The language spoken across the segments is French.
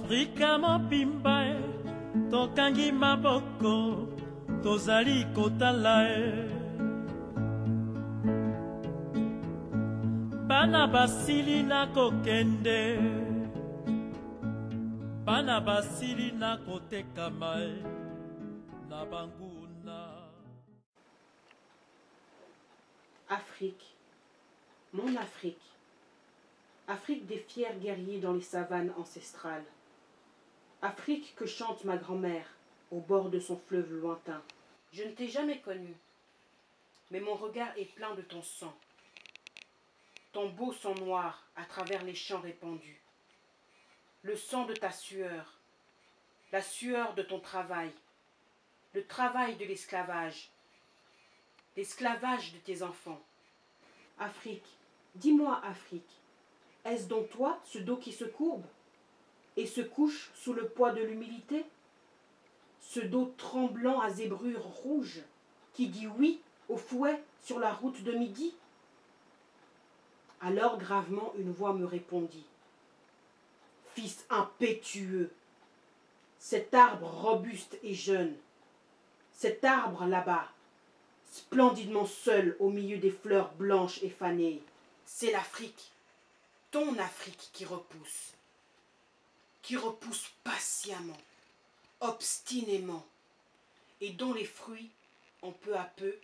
Afrika mobimba e, tokangi maboko, tozali kotala e. Bana basili na kokende, bana basili na kotekama e, na banguna. Afrique, mon Afrique, Afrique des fiers guerriers dans les savanes ancestrales. Afrique que chante ma grand-mère au bord de son fleuve lointain. Je ne t'ai jamais connu, mais mon regard est plein de ton sang. Ton beau sang noir à travers les champs répandus. Le sang de ta sueur, la sueur de ton travail, le travail de l'esclavage de tes enfants. Afrique, dis-moi Afrique, est-ce donc toi ce dos qui se courbe et se couche sous le poids de l'humilité? Ce dos tremblant à zébrure rouge qui dit oui au fouet sur la route de midi? Alors gravement une voix me répondit. Fils impétueux, cet arbre robuste et jeune, cet arbre là-bas, splendidement seul au milieu des fleurs blanches et fanées, c'est l'Afrique, ton Afrique qui repousse patiemment, obstinément, et dont les fruits ont peu à peu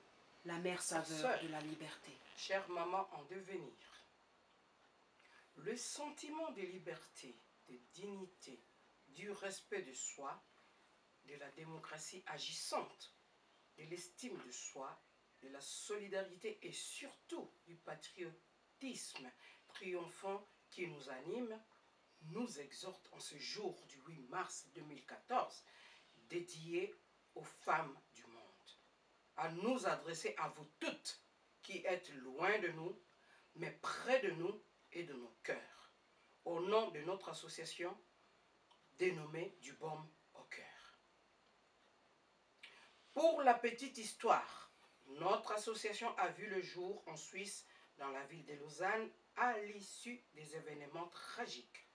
l'amère saveur de la liberté. Chère maman en devenir, le sentiment de liberté, de dignité, du respect de soi, de la démocratie agissante, de l'estime de soi, de la solidarité et surtout du patriotisme triomphant qui nous anime, nous exhorte en ce jour du 8 mars 2014, dédié aux femmes du monde, à nous adresser à vous toutes qui êtes loin de nous, mais près de nous et de nos cœurs, au nom de notre association dénommée Du Baume au Cœur. Pour la petite histoire, notre association a vu le jour en Suisse, dans la ville de Lausanne, à l'issue des événements tragiques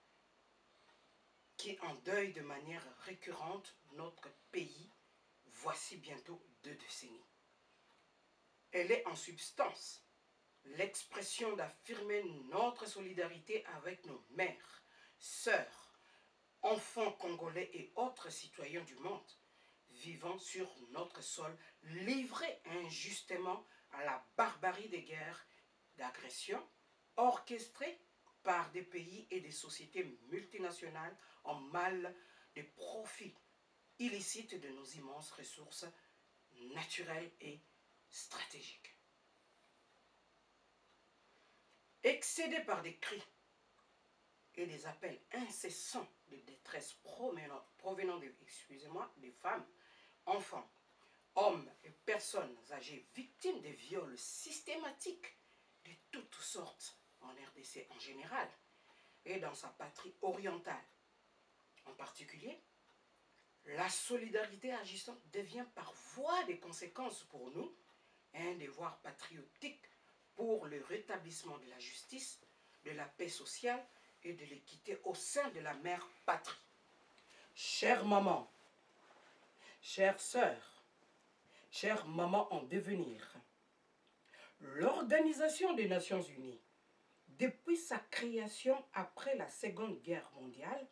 qui endeuillent de manière récurrente notre pays, voici bientôt 2 décennies. Elle est en substance l'expression d'affirmer notre solidarité avec nos mères, sœurs, enfants congolais et autres citoyens du monde vivant sur notre sol, livrés injustement à la barbarie des guerres d'agression orchestrées par des pays et des sociétés multinationales en mal de profit illicite de nos immenses ressources naturelles et stratégiques. Excédés par des cris et des appels incessants de détresse provenant des femmes, enfants, hommes et personnes âgées victimes de viols systématiques de toutes sortes en RDC en général et dans sa patrie orientale en particulier, la solidarité agissante devient par voie de conséquence pour nous un devoir patriotique pour le rétablissement de la justice, de la paix sociale et de l'équité au sein de la mère patrie. Chère maman, chère sœur, chère maman en devenir, l'Organisation des Nations Unies, depuis sa création après la Seconde Guerre mondiale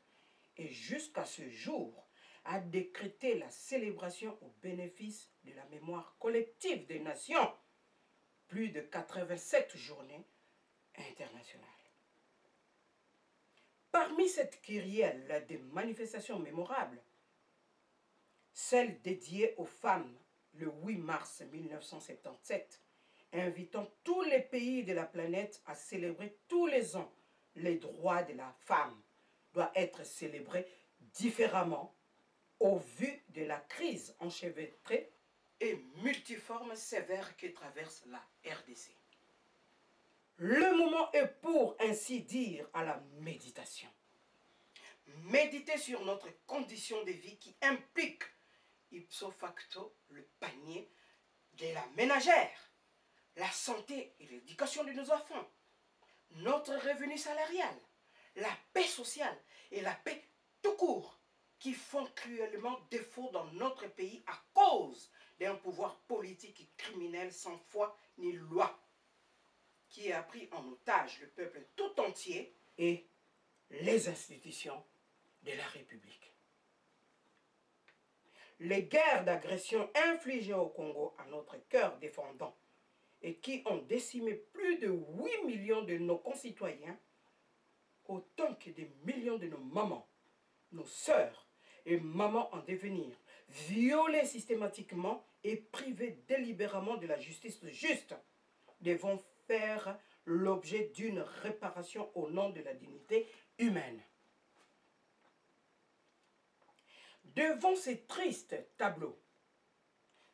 et jusqu'à ce jour, a décrété la célébration au bénéfice de la mémoire collective des nations, plus de 87 journées internationales. Parmi cette kyrielle des manifestations mémorables, celle dédiée aux femmes le 8 mars 1977, invitant tous les pays de la planète à célébrer tous les ans les droits de la femme, doit être célébrée différemment au vu de la crise enchevêtrée et multiforme sévère qui traverse la RDC. Le moment est pour ainsi dire à la méditation. Méditer sur notre condition de vie qui implique ipso facto le panier de la ménagère, la santé et l'éducation de nos enfants, notre revenu salarial, la paix sociale et la paix tout court, qui font cruellement défaut dans notre pays à cause d'un pouvoir politique et criminel sans foi ni loi, qui a pris en otage le peuple tout entier et les institutions de la République. Les guerres d'agression infligées au Congo à notre cœur défendant et qui ont décimé plus de 8 millions de nos concitoyens, autant que des millions de nos mamans, nos sœurs et mamans en devenir, violées systématiquement et privées délibérément de la justice juste, devront faire l'objet d'une réparation au nom de la dignité humaine. Devant ces tristes tableaux,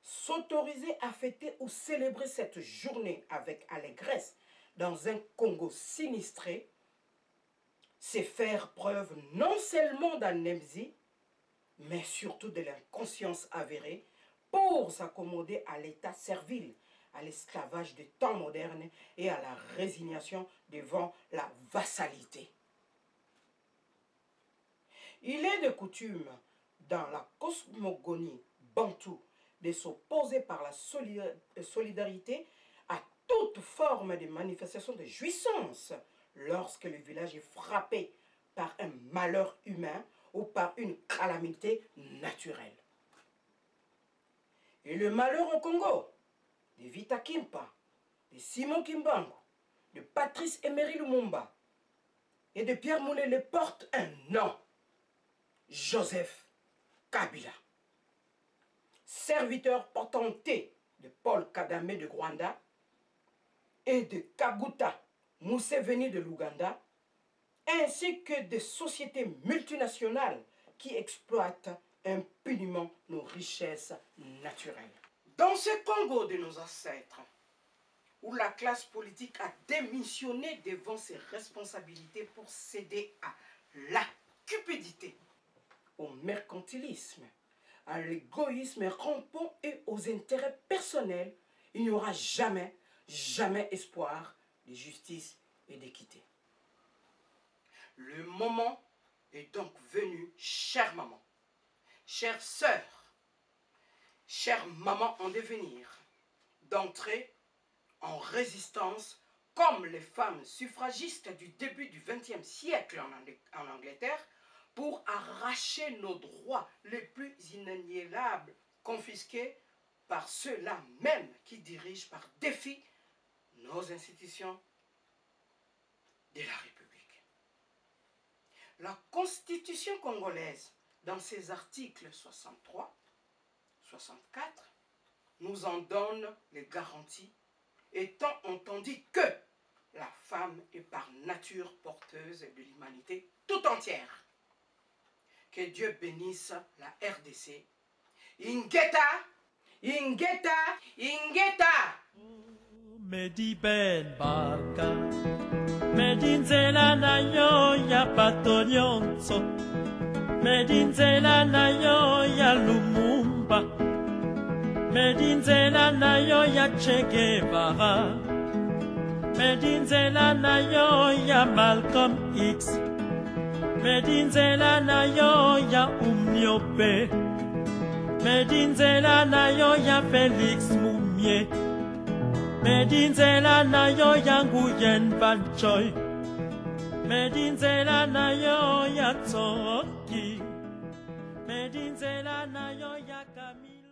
s'autoriser à fêter ou célébrer cette journée avec allégresse dans un Congo sinistré, c'est faire preuve non seulement d'amnésie, mais surtout de l'inconscience avérée pour s'accommoder à l'état servile, à l'esclavage des temps modernes et à la résignation devant la vassalité. Il est de coutume dans la cosmogonie bantoue de s'opposer par la solidarité à toute forme de manifestation de jouissance lorsque le village est frappé par un malheur humain ou par une calamité naturelle. Et le malheur au Congo, de Vita Kimpa, de Simon Kimbangu, de Patrice Emery Lumumba et de Pierre Moulele porte un nom, Joseph Kabila. Serviteur portenté de Paul Kagame de Rwanda et de Kaguta Museveni de l'Ouganda, ainsi que des sociétés multinationales qui exploitent impunément nos richesses naturelles. Dans ce Congo de nos ancêtres, où la classe politique a démissionné devant ses responsabilités pour céder à la cupidité, au mercantilisme, à l'égoïsme rampant et aux intérêts personnels, il n'y aura jamais, jamais espoir de justice et d'équité. Le moment est donc venu, chère maman, chère sœur, chère maman en devenir, d'entrer en résistance comme les femmes suffragistes du début du XXe siècle en Angleterre pour arracher nos droits les plus inaliénables confisqués par ceux-là même qui dirigent par défi nos institutions de la République. La Constitution congolaise, dans ses articles 63, 64, nous en donne les garanties, étant entendu que la femme est par nature porteuse de l'humanité tout entière. Que Dieu bénisse la RDC. Ingeta, Ingeta, Ingeta. Medi ben baka, medi nzela na yo ya bato nyonso, medi nzela na yo ya Lumumba, medi nzela na yo ya Che Guevara, medi nzela na yo ya Malcolm X, medi nzela na yo ya Umniope, medi nzela na yo ya Félix Mumie, medi nzela na yo ya Nguyen Van Choi, medi nzela na yo ya Tsoki, medi nzela na yo ya Camille.